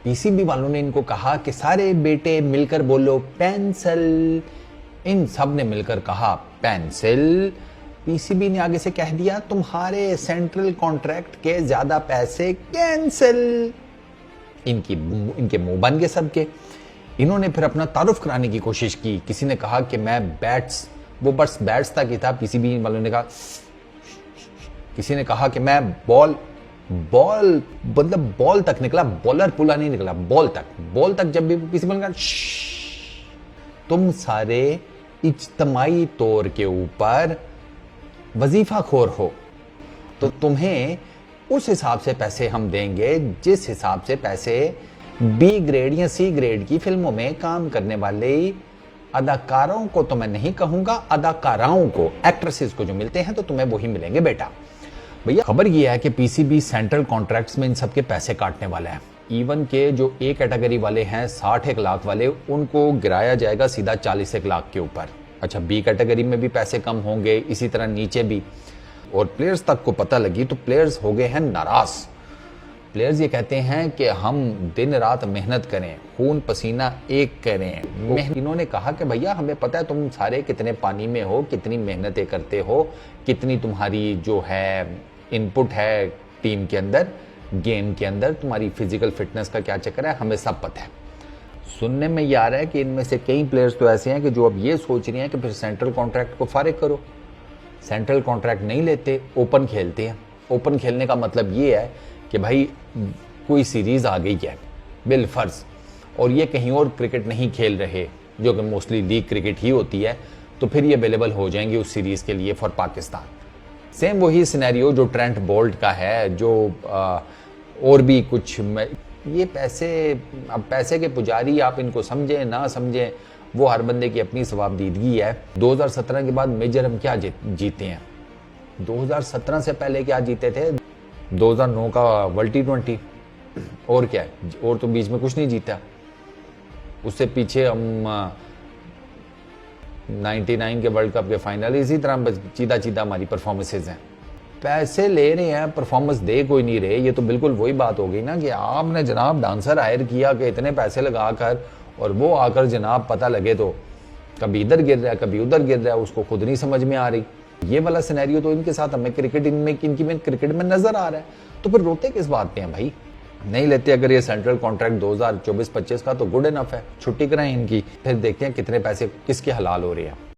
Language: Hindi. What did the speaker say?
पीसीबी वालों ने इनको कहा कि सारे बेटे मिलकर बोलो पेंसिल। इन सब ने मिलकर कहा पेंसिल। पीसीबी ने आगे से कह दिया तुम्हारे सेंट्रल कॉन्ट्रैक्ट के ज्यादा पैसे कैंसिल। इनके मुंह बन गए सबके। इन्होंने फिर अपना तारुफ कराने की कोशिश की। किसी ने कहा कि मैं बैट्स, वो बस बैट्स तक ही था। पीसीबी वालों ने कहा, किसी ने कहा कि मैं बॉल मतलब बॉल तक निकला, बॉलर पुला नहीं निकला, बॉल तक जब भी पीसीबी ने कहा तुम सारे इज्तमाई तौर के ऊपर वजीफा खोर हो, तो तुम्हें उस हिसाब से पैसे हम देंगे जिस हिसाब से पैसे बी ग्रेड या सी ग्रेड की फिल्मों में काम करने वाले अदाकारों को, तो मैं नहीं कहूंगा अदाकाराओं को, एक्ट्रेसेस को जो मिलते हैं तो तुम्हें वही मिलेंगे बेटा। भैया खबर यह है कि पीसीबी सेंट्रल कॉन्ट्रैक्ट्स में इन सबके पैसे काटने वाला है। इवन के जो ए कैटेगरी वाले हैं 61 लाख वाले, उनको गिराया जाएगा सीधा 41 लाख के ऊपर। अच्छा, बी कैटेगरी में भी पैसे कम होंगे, इसी तरह नीचे भी। और प्लेयर्स तक को पता लगी तो प्लेयर्स हो गए हैं नाराज। प्लेयर्स ये कहते हैं कि हम दिन रात मेहनत करें, खून पसीना एक करें। इन्होंने कहा कि भैया हमें पता है तुम सारे कितने पानी में हो, कितनी मेहनतें करते हो, कितनी तुम्हारी जो है इनपुट है टीम के अंदर, गेम के अंदर, तुम्हारी फिजिकल फिटनेस का क्या चक्कर है, हमें सब पता है। सुनने में ये आ रहा है कि इनमें से कई प्लेयर्स तो ऐसे हैं कि जो अब ये सोच रहे हैं कि फिर सेंट्रल कॉन्ट्रैक्ट को फारिग करो। सेंट्रल कॉन्ट्रैक्ट नहीं लेते, ओपन खेलते हैं। ओपन खेलने का मतलब ये है कि भाई कोई सीरीज आ गई है बिल फर्ज, और ये कहीं और क्रिकेट नहीं खेल रहे, जो कि मोस्टली लीग क्रिकेट ही होती है, तो फिर ये अवेलेबल हो जाएंगे उस सीरीज के लिए फॉर पाकिस्तान। सेम वही सिनेरियो जो ट्रेंट बोल्ट का है, जो और भी कुछ। ये पैसे, अब पैसे के पुजारी आप इनको समझें ना समझें, वो हर बंदे की अपनी सवाबदीदगी है। 2017 के बाद मेजर हम क्या जीते हैं? 2017 से पहले क्या जीते थे? 2009 का वर्ल्ड T20, और क्या है? और तो बीच में कुछ नहीं जीता। उससे पीछे हम 99 के वर्ल्ड कप के फाइनल, इसी तरह चीदा हमारी परफॉर्मेंसेज हैं। पैसे ले रहे हैं, परफॉर्मेंस दे कोई नहीं रहे। ये तो बिल्कुल वही बात हो गई ना कि आपने जनाब डांसर हायर किया कि इतने पैसे लगाकर, और वो आकर जनाब पता लगे तो कभी इधर गिर रहा है कभी उधर गिर रहा है, उसको खुद नहीं समझ में आ रही। ये वाला सिनेरियो तो इनके साथ हमें क्रिकेट क्रिकेट में नजर आ रहा है। तो फिर रोते किस बात पे हैं भाई? नहीं लेते अगर ये सेंट्रल कॉन्ट्रैक्ट 2024-25 का, तो गुड इनफ है, छुट्टी कराएं इनकी, फिर देखते हैं कितने पैसे किसके हलाल हो रहे हैं।